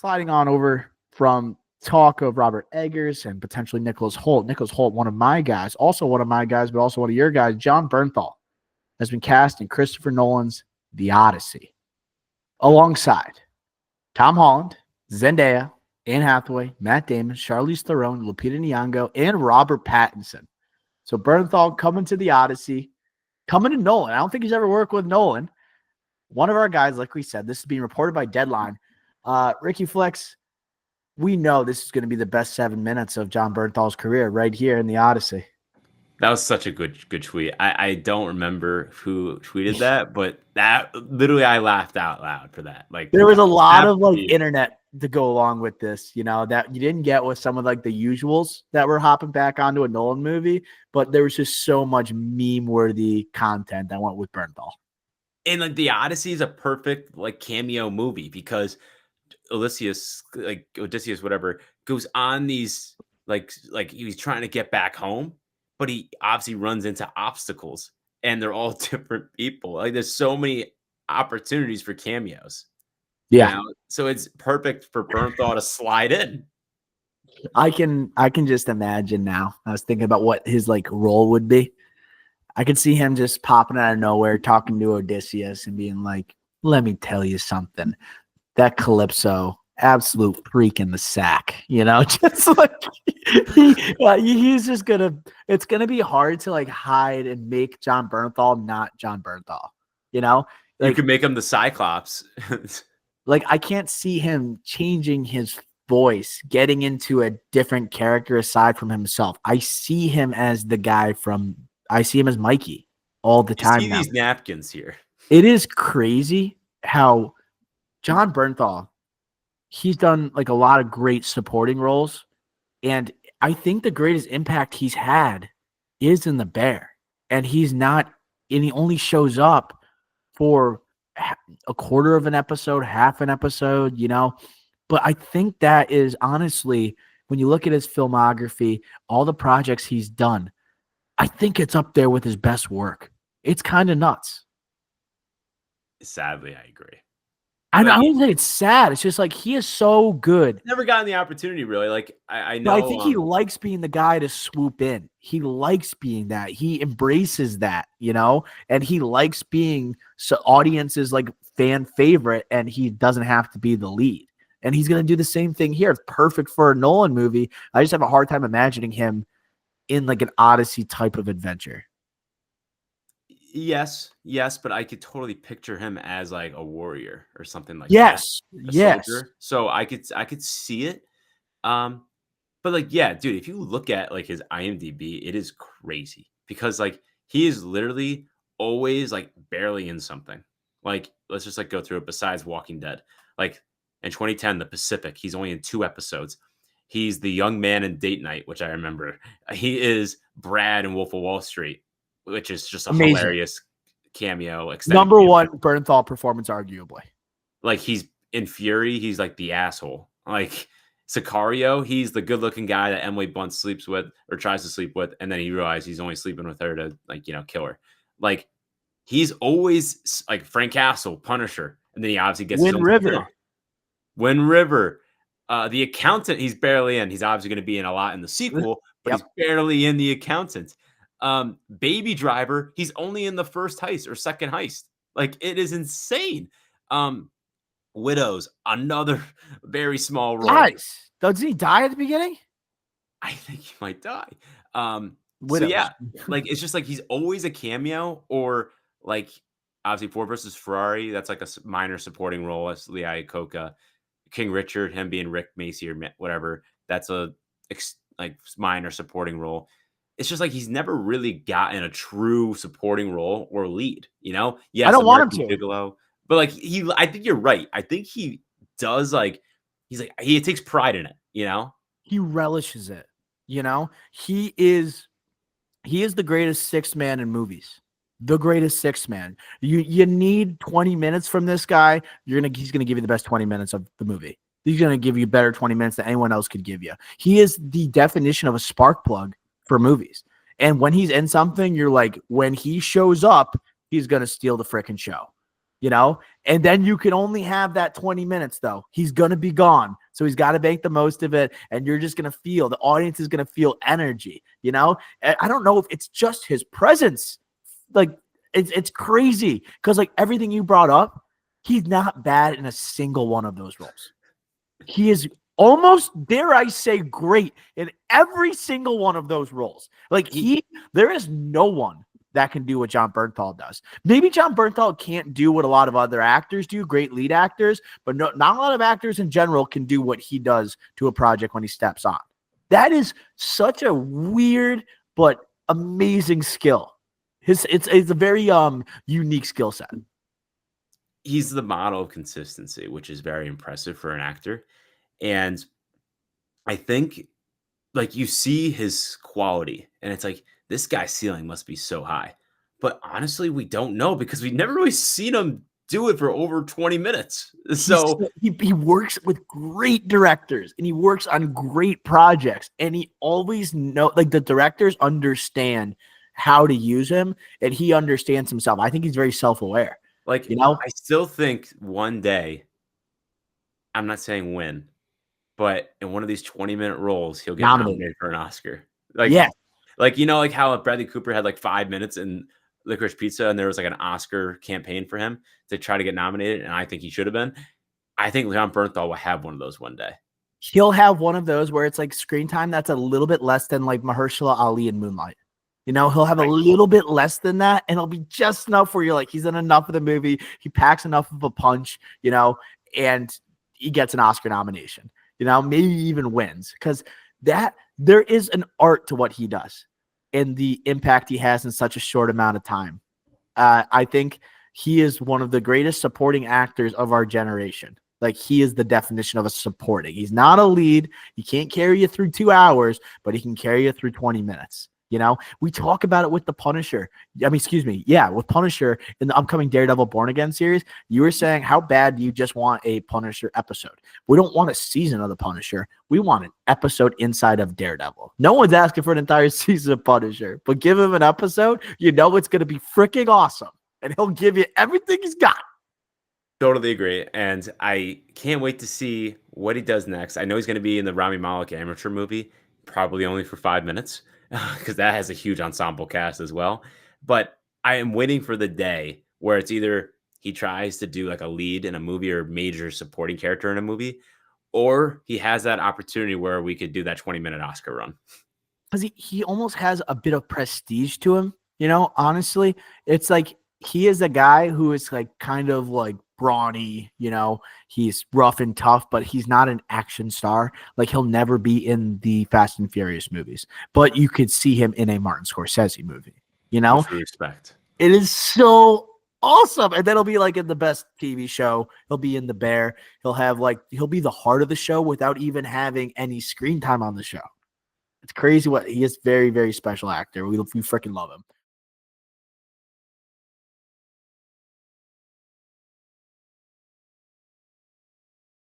sliding on over from talk of Robert Eggers and potentially Nicholas Hoult. Nicholas Hoult, one of my guys, but also one of your guys, Jon Bernthal, has been cast in Christopher Nolan's The Odyssey, alongside Tom Holland, Zendaya, Anne Hathaway, Matt Damon, Charlize Theron, Lupita Nyong'o, and Robert Pattinson. So Bernthal coming to The Odyssey, coming to Nolan. I don't think he's ever worked with Nolan. One of our guys, like we said, this is being reported by Deadline. Ricky Flex, we know this is going to be the best 7 minutes of Jon Bernthal's career right here in The Odyssey. That was such a good tweet. I don't remember who tweeted that, but that literally I laughed out loud for that. Like there was a lot of like internet to go along with this, that you didn't get with some of like the usuals that were hopping back onto a Nolan movie, but there was just so much meme-worthy content that went with Bernthal. And like The Odyssey is a perfect like cameo movie because Odysseus, whatever, goes on these like he's trying to get back home, but he obviously runs into obstacles and they're all different people. Like there's so many opportunities for cameos. Yeah. So it's perfect for Bernthal to slide in. I can just imagine now. I was thinking about what his like role would be. I could see him just popping out of nowhere, talking to Odysseus and being like, let me tell you something. That Calypso, absolute freak in the sack, just like he's just it's going to be hard to like hide and make Jon Bernthal not Jon Bernthal, like, you could make him the Cyclops. Like I can't see him changing his voice, getting into a different character aside from himself. I see him as Mikey all the time. You see these napkins here. It is crazy how Jon Bernthal, he's done like a lot of great supporting roles. And I think the greatest impact he's had is in The Bear. And he only shows up for a quarter of an episode, half an episode, But I think that is honestly, when you look at his filmography, all the projects he's done, I think it's up there with his best work. It's kind of nuts. Sadly, I agree. I don't think it's sad. It's just like he is so good. Never gotten the opportunity, really. Like I know. But I think he likes being the guy to swoop in. He likes being that. He embraces that, and he likes being audiences like fan favorite, and he doesn't have to be the lead. And he's going to do the same thing here. It's perfect for a Nolan movie. I just have a hard time imagining him in like an Odyssey type of adventure. Yes, but I could totally picture him as like a warrior or something like yes, that. Yes. Soldier. So I could see it. But like, yeah, dude, if you look at like his IMDb, it is crazy because like he is literally always like barely in something. Like, let's just like go through it. Besides Walking Dead, like in 2010, The Pacific, he's only in 2 episodes. He's the young man in Date Night, which I remember. He is Brad in Wolf of Wall Street, which is just a hilarious cameo. Number one Bernthal performance, arguably. Like he's in Fury, he's like the asshole. Like Sicario, he's the good-looking guy that Emily Blunt sleeps with or tries to sleep with, and then he realizes he's only sleeping with her to like kill her. Like he's always like Frank Castle, Punisher, and then he obviously gets Wind River. Wind River. The Accountant, he's barely in. He's obviously going to be in a lot in the sequel, but he's barely in The Accountant. Baby Driver, he's only in the first heist or second heist. Like it is insane. Widows, another very small role. Nice. Doesn't he die at the beginning? I think he might die. So yeah, like it's just like he's always a cameo, or like obviously Ford versus Ferrari. That's like a minor supporting role as Lee Iacocca. King Richard, him being Rick Macy or whatever. That's a like minor supporting role. It's just like he's never really gotten a true supporting role or lead, Yes, I don't want him to. Bigelow, but like I think you're right. I think he does he takes pride in it, He relishes it, He is the greatest sixth man in movies. The greatest sixth man. You need 20 minutes from this guy. He's gonna give you the best 20 minutes of the movie. He's gonna give you better 20 minutes than anyone else could give you. He is the definition of a spark plug for movies. And when he's in something, you're like, when he shows up, he's gonna steal the freaking show. And then you can only have that 20 minutes, though. He's going to be gone. So he's got to make the most of it. And you're just going to feel, the audience is going to feel energy, I don't know if it's just his presence. Like, it's crazy because, like, everything you brought up, he's not bad in a single one of those roles. He is almost, dare I say, great in every single one of those roles. Like, there is no one that can do what Jon Bernthal does. Maybe Jon Bernthal can't do what a lot of other actors do, great lead actors, but not a lot of actors in general can do what he does to a project when he steps on. That is such a weird but amazing skill. It's a very unique skill set. He's the model of consistency, which is very impressive for an actor. And I think, like, you see his quality, and it's like, this guy's ceiling must be so high. But honestly, we don't know because we've never really seen him do it for over 20 minutes. So he works with great directors and he works on great projects, and he always the directors understand how to use him, and he understands himself. I think he's very self-aware. Like, I still think one day, I'm not saying when, but in one of these 20-minute roles, he'll get nominated for an Oscar. Like how Bradley Cooper had like 5 minutes in Licorice Pizza, and there was like an Oscar campaign for him to try to get nominated, and I think he should have been. I think Jon Bernthal will have one of those one day. He'll have one of those where it's like screen time that's a little bit less than like Mahershala Ali in Moonlight. He'll have a little bit less than that, and it'll be just enough where you're like, he's in enough of the movie, he packs enough of a punch, and he gets an Oscar nomination. Maybe even wins, because there is an art to what he does and the impact he has in such a short amount of time. I think he is one of the greatest supporting actors of our generation. Like, he is the definition of a supporting. He's not a lead. He can't carry you through 2 hours, but he can carry you through 20 minutes. We talk about it with the Punisher. With Punisher in the upcoming Daredevil Born Again series. You were saying, how bad do you just want a Punisher episode? We don't want a season of the Punisher. We want an episode inside of Daredevil. No one's asking for an entire season of Punisher, but give him an episode. It's going to be freaking awesome, and he'll give you everything he's got. Totally agree, and I can't wait to see what he does next. I know he's going to be in the Rami Malek amateur movie, probably only for 5 minutes. Because that has a huge ensemble cast as well. But I am waiting for the day where it's either he tries to do like a lead in a movie or major supporting character in a movie, or he has that opportunity where we could do that 20-minute Oscar run. Because he almost has a bit of prestige to him, honestly. It's like he is a guy who is like kind of like brawny, he's rough and tough, but he's not an action star. Like, he'll never be in the Fast and Furious movies, but you could see him in a Martin Scorsese movie, With respect. It is so awesome. And then he'll be like in the best TV show. He'll be in The Bear. He'll be the heart of the show without even having any screen time on the show. It's crazy he is. Very, very special actor. We freaking love him.